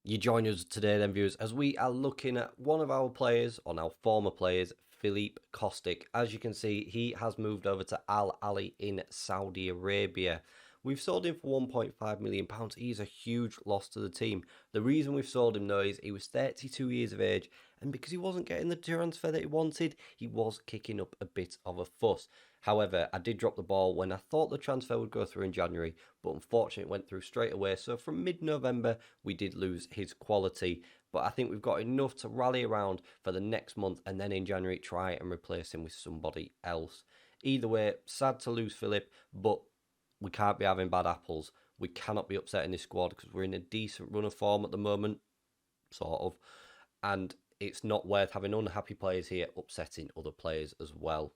You join us today then, viewers, as we are looking at one of our players, or now former players, Philippe Kostic. As you can see, he has moved over to Al Ahly in Saudi Arabia. We've sold him for £1.5 million. He's a huge loss to the team. The reason we've sold him, though, is he was 32 years of age, and because he wasn't getting the transfer that he wanted, he was kicking up a bit of a fuss. However, I did drop the ball when I thought the transfer would go through in January, but unfortunately it went through straight away. So from mid-November, we did lose his quality. But I think we've got enough to rally around for the next month, and then in January try and replace him with somebody else. Either way, sad to lose Philip, but we can't be having bad apples. We cannot be upsetting this squad because we're in a decent run of form at the moment, sort of. And it's not worth having unhappy players here upsetting other players as well.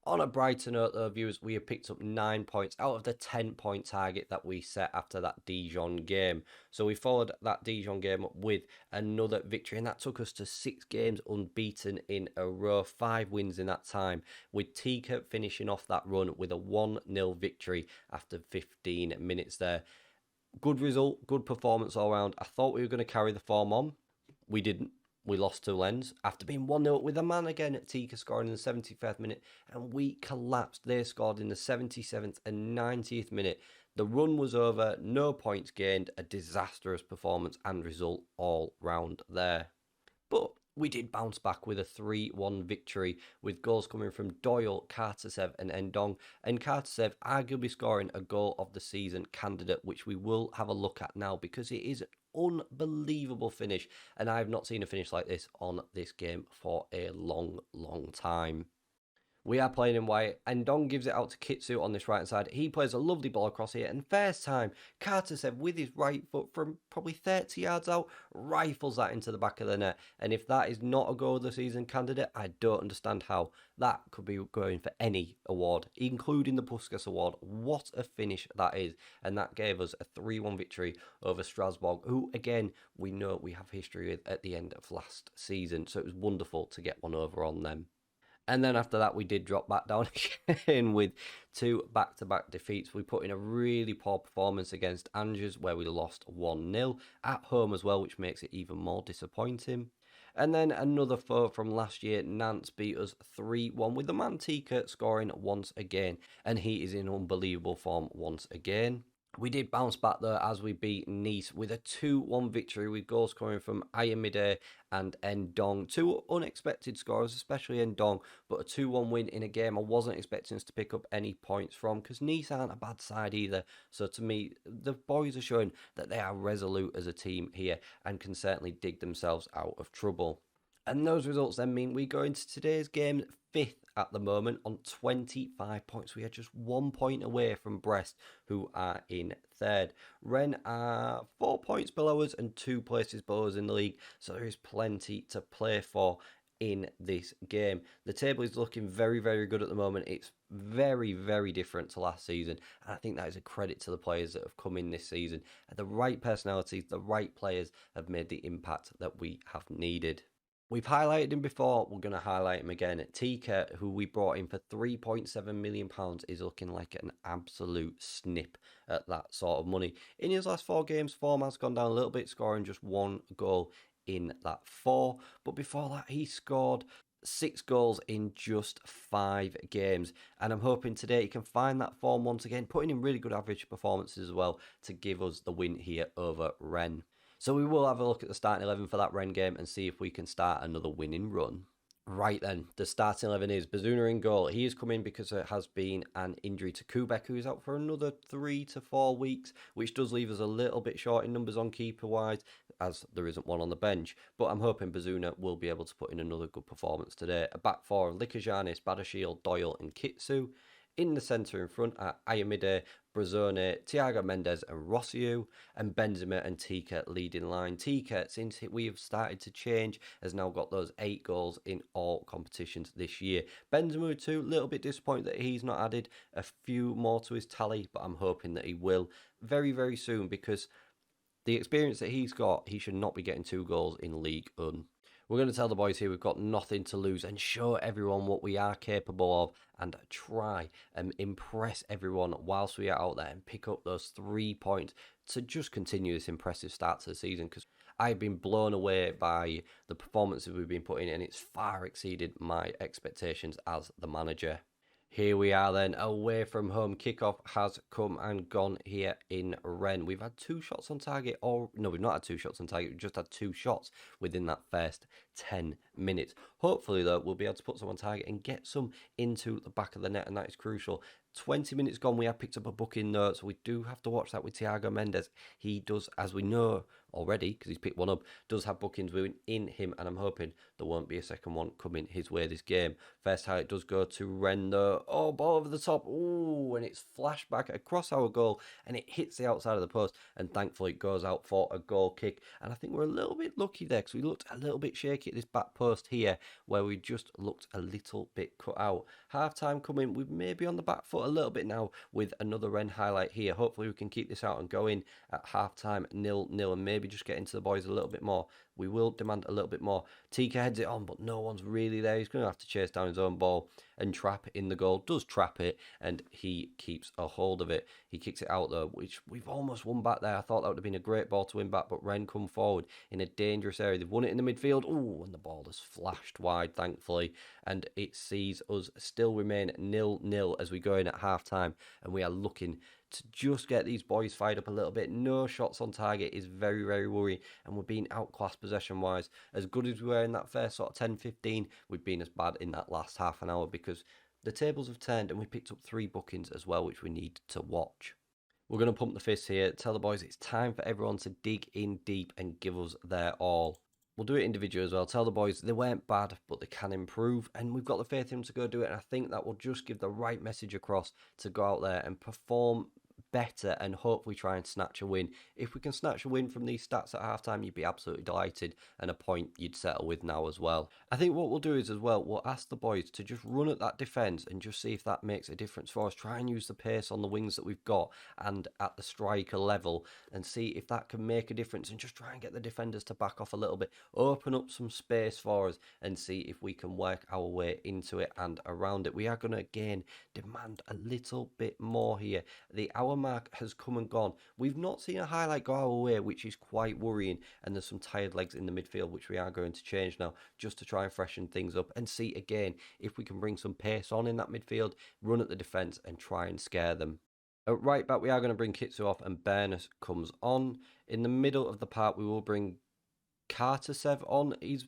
On a brighter note, though, viewers, we have picked up 9 points out of the 10-point target that we set after that Dijon game. So we followed that Dijon game up with another victory, and that took us to 6 games unbeaten in a row, 5 wins in that time, with Tika finishing off that run with a 1-0 victory after 15 minutes there. Good result, good performance all round. I thought we were going to carry the form on. We didn't. We lost to Rennes after being 1-0 with a man again at Tika scoring in the 75th minute, and we collapsed. They scored in the 77th and 90th minute. The run was over, no points gained, a disastrous performance and result all round there. But we did bounce back with a 3-1 victory, with goals coming from Doyle, Kartasev and Endong, and Kartasev arguably scoring a goal of the season candidate, which we will have a look at now because it is unbelievable finish, and I have not seen a finish like this on this game for a long time. We are playing in white, and Dong gives it out to Kitsu on this right hand side. He plays a lovely ball across here, and first time, Kartasev with his right foot from probably 30 yards out, rifles that into the back of the net. And if that is not a goal of the season candidate, I don't understand how. That could be going for any award, including the Puskas Award. What a finish that is. And that gave us a 3-1 victory over Strasbourg, who, again, we know we have history with at the end of last season. So it was wonderful to get one over on them. And then after that, we did drop back down again with 2 back-to-back defeats. We put in a really poor performance against Angers, where we lost 1-0 at home as well, which makes it even more disappointing. And then another foe from last year, Nantes beat us 3-1 with the man Tika scoring once again. And he is in unbelievable form once again. We did bounce back though as we beat Nice with a 2-1 victory with goals coming from AMD and Endong. 2 unexpected scorers, especially Endong, but a 2-1 win in a game I wasn't expecting us to pick up any points from because Nice aren't a bad side either. So to me, the boys are showing that they are resolute as a team here and can certainly dig themselves out of trouble. And those results then mean we go into today's game 5th at the moment on 25 points. We are just 1 point away from Brest, who are in 3rd. Rennes are 4 points below us and 2 places below us in the league, so there is plenty to play for in this game. The table is looking very good at the moment. It's very different to last season, and I think that is a credit to the players that have come in this season. The right personalities, the right players have made the impact that we have needed. We've highlighted him before, we're going to highlight him again. Tika, who we brought in for £3.7 million, is looking like an absolute snip at that sort of money. In his last 4 games, form has gone down a little bit, scoring just 1 goal in that 4. But before that, he scored 6 goals in just 5 games. And I'm hoping today he can find that form once again, putting in really good average performances as well to give us the win here over Rennes. So we will have a look at the starting 11 for that Rennes game and see if we can start another winning run. Right then, the starting 11 is Bazuna in goal. He is coming because there has been an injury to Kubek, who is out for another 3 to 4 weeks, which does leave us a little bit short in numbers on keeper-wise, as there isn't one on the bench. But I'm hoping Bazuna will be able to put in another good performance today. A back 4 of Likajanis, Badashil, Doyle and Kitsu. In the centre in front are Ayamide, Brazzone, Thiago Mendes and Rossiu, and Benzema and Tika leading line. Tika, since we have started to change, has now got those 8 goals in all competitions this year. Benzema too, a little bit disappointed that he's not added a few more to his tally, but I'm hoping that he will very soon, because the experience that he's got, he should not be getting 2 goals in League One. We're going to tell the boys here we've got nothing to lose and show everyone what we are capable of and try and impress everyone whilst we are out there and pick up those 3 points to just continue this impressive start to the season, because I've been blown away by the performances we've been putting in. It's far exceeded my expectations as the manager. Here we are then, away from home. Kickoff has come and gone here in Rennes. We've had 2 shots on target, or no, we've not had 2 shots on target. We've just had 2 shots within that first 10 minutes. Hopefully, though, we'll be able to put some on target and get some into the back of the net, and that is crucial. 20 minutes gone, we have picked up a booking note, so we do have to watch that with Thiago Mendes. He does, as we know already, because he's picked one up, does have bookings in him, and I'm hoping there won't be a second one coming his way this game. First highlight does go to Rennes, though. Oh, ball over the top. Ooh, and it's flashed back across our goal, and it hits the outside of the post, and thankfully it goes out for a goal kick. And I think we're a little bit lucky there, because we looked a little bit shaky at this back post here, where we just looked a little bit cut out. Half time coming, we may be on the back foot a little bit now with another Rennes highlight here. Hopefully we can keep this out and go in at half time 0-0, and maybe just get into the boys a little bit more. We will demand a little bit more. Tika heads it on, but no one's really there. He's going to have to chase down his own ball and trap in the goal. Does trap it, and he keeps a hold of it. He kicks it out, though, which we've almost won back there. I thought that would have been a great ball to win back, but Rennes come forward in a dangerous area. They've won it in the midfield. Ooh, and the ball has flashed wide, thankfully, and it sees us still remain 0-0 as we go in at half-time, and we are looking to just get these boys fired up a little bit. No shots on target is very, very worrying, and we're being outclassed possession-wise. As good as we were in that first sort of 10-15, we've been as bad in that last half an hour because the tables have turned, and we picked up 3 bookings as well, which we need to watch. We're going to pump the fist here, tell the boys it's time for everyone to dig in deep and give us their all. We'll do it individually as well. Tell the boys they weren't bad, but they can improve. And we've got the faith in them to go do it. And I think that will just give the right message across to go out there and perform better and hopefully try and snatch a win. If we can snatch a win from these stats at halftime, you'd be absolutely delighted, and a point you'd settle with now as well. I think what we'll do is as well, we'll ask the boys to just run at that defence and just see if that makes a difference for us. Try and use the pace on the wings that we've got and at the striker level and see if that can make a difference, and just try and get the defenders to back off a little bit, open up some space for us and see if we can work our way into it and around it. We are going to again demand a little bit more here. The hour mark has come and gone. We've not seen a highlight go our way, which is quite worrying, and there's some tired legs in the midfield which we are going to change now just to try and freshen things up and see again if we can bring some pace on in that midfield, run at the defence and try and scare them. At right back we are going to bring Kitsu off, and Bearlenation comes on. In the middle of the park we will bring Kartasev on. He's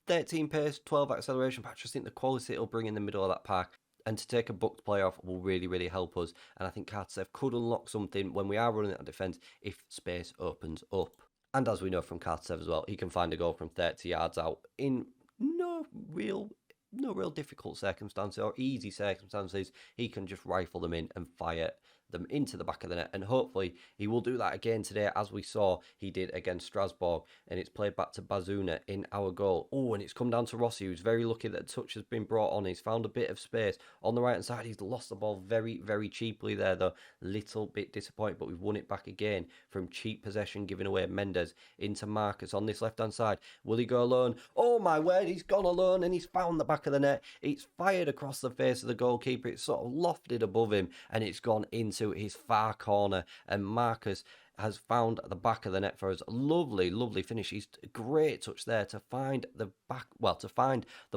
13 pace, 12 acceleration, but I just think the quality it'll bring in the middle of that park and to take a booked play off will really, really help us. And I think Kartasev could unlock something when we are running at defence if space opens up. And as we know from Kartasev as well, he can find a goal from 30 yards out in no real difficult circumstances or easy circumstances. He can just rifle them in and fire them into the back of the net, and hopefully he will do that again today, as we saw he did against Strasbourg. And it's played back to Bazuna in our goal. Oh, and it's come down to Rossi, who's very lucky that a touch has been brought on. He's found a bit of space on the right hand side. He's lost the ball very, very cheaply there, though. Little bit disappointed, but we've won it back again from cheap possession, giving away Mendes into Marcus on this left hand side. Will he go alone? Oh my word, he's gone alone, and he's found the back of the net. It's fired across the face of the goalkeeper. It's sort of lofted above him, and it's gone into his far corner, and Marcus has found the back of the net for us. Lovely finish. He's a great touch there to find the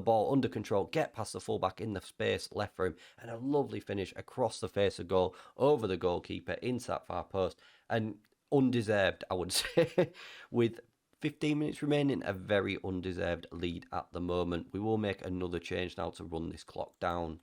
ball under control, get past the fullback in the space left for him, and a lovely finish across the face of goal, over the goalkeeper, into that far post, and undeserved, I would say, with 15 minutes remaining, a very undeserved lead at the moment. We will make another change now to run this clock down.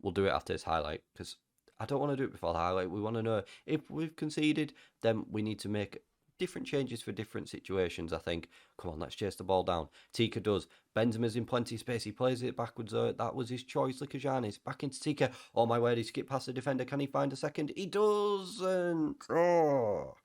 We'll do it after this highlight, because I don't want to do it before the highlight. We want to know if we've conceded, then we need to make different changes for different situations, I think. Come on, let's chase the ball down. Tika does. Benzema's in plenty of space. He plays it backwards. That was his choice. Likajanis back into Tika. Oh my word, he skipped past the defender. Can he find a second? He doesn't. Oh.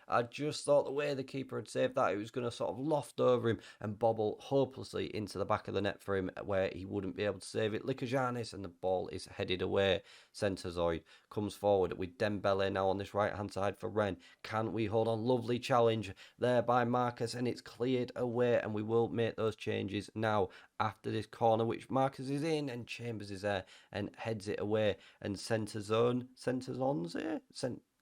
I just thought the way the keeper had saved that, it was going to sort of loft over him and bobble hopelessly into the back of the net for him, where he wouldn't be able to save it. Likajanis, and the ball is headed away. Centerzoid comes forward with Dembele now on this right-hand side for Rennes. Can we hold on? Lovely challenge there by Marcus, and it's cleared away, and we will make those changes now after this corner, which Marcus is in, and Chambers is there and heads it away, and Centerzon's here?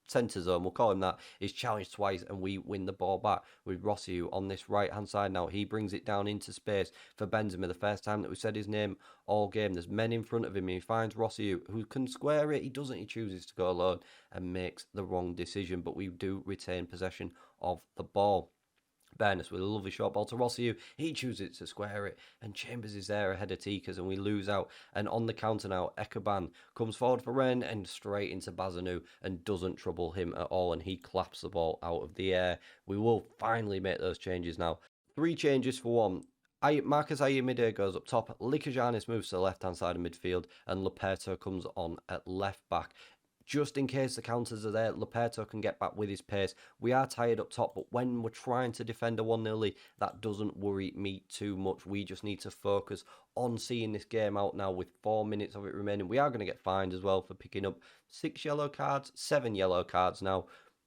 centre zone, we'll call him that, is challenged twice and we win the ball back with Rossiu on this right hand side now. He brings it down into space for Benzema, the first time that we said his name all game. There's men in front of him. He finds Rossiu, who can square it. He doesn't. He chooses to go alone and makes the wrong decision, but we do retain possession of the ball. Berners with a lovely short ball to Rossiu. He chooses to square it, and Chambers is there ahead of Tikas, and we lose out. And on the counter now, Ekaban comes forward for Rennes and straight into Bazanu and doesn't trouble him at all, and he claps the ball out of the air. We will finally make those changes now. 3 changes for 1. Marcus Ayimide goes up top, Likajanis moves to the left-hand side of midfield, and Leperto comes on at left-back. Just in case the counters are there, Leperto can get back with his pace. We are tired up top, but when we're trying to defend a 1-0 lead, that doesn't worry me too much. We just need to focus on seeing this game out now with 4 minutes of it remaining. We are going to get fined as well for picking up 6 yellow cards, 7 yellow cards now.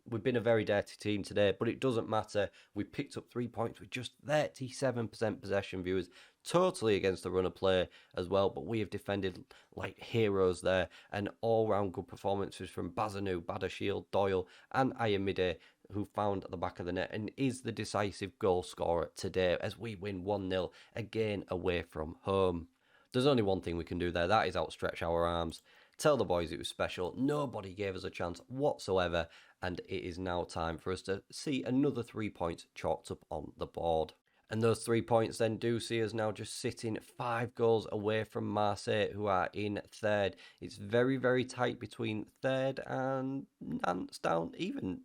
We've been a very dirty team today, but it doesn't matter. We picked up 3 points with just 37% possession, viewers. Totally against the run of play as well, but we have defended like heroes there. And all-round good performances from Bazanu, Badashiel, Doyle and Ayamide, who found at the back of the net and is the decisive goal scorer today as we win 1-0 again away from home. There's only one thing we can do there, that is outstretch our arms. Tell the boys it was special. Nobody gave us a chance whatsoever, and it is now time for us to see another 3 points chalked up on the board. And those 3 points then do see us now just sitting 5 goals away from Marseille, who are in 3rd. It's very, very tight between 3rd and Nantes down, even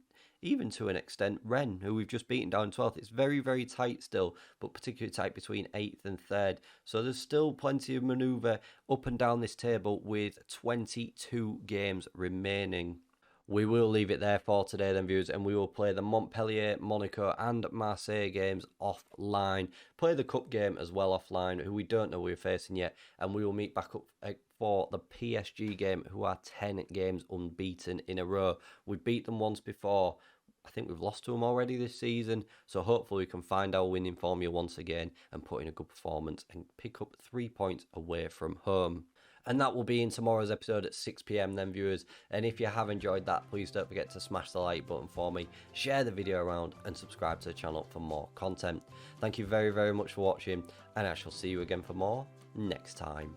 to an extent, Rennes, who we've just beaten down 12th. It's very, very tight still, but particularly tight between 8th and 3rd. So there's still plenty of manoeuvre up and down this table with 22 games remaining. We will leave it there for today then, viewers, and we will play the Montpellier, Monaco and Marseille games offline. Play the cup game as well offline, who we don't know we're facing yet, and we will meet back up for the PSG game, who are 10 games unbeaten in a row. We beat them once before. I think we've lost to them already this season, so hopefully we can find our winning formula once again and put in a good performance and pick up 3 points away from home. And that will be in tomorrow's episode at 6 PM then, viewers. And if you have enjoyed that, please don't forget to smash the like button for me, share the video around and subscribe to the channel for more content. Thank you very, very much for watching, and I shall see you again for more next time.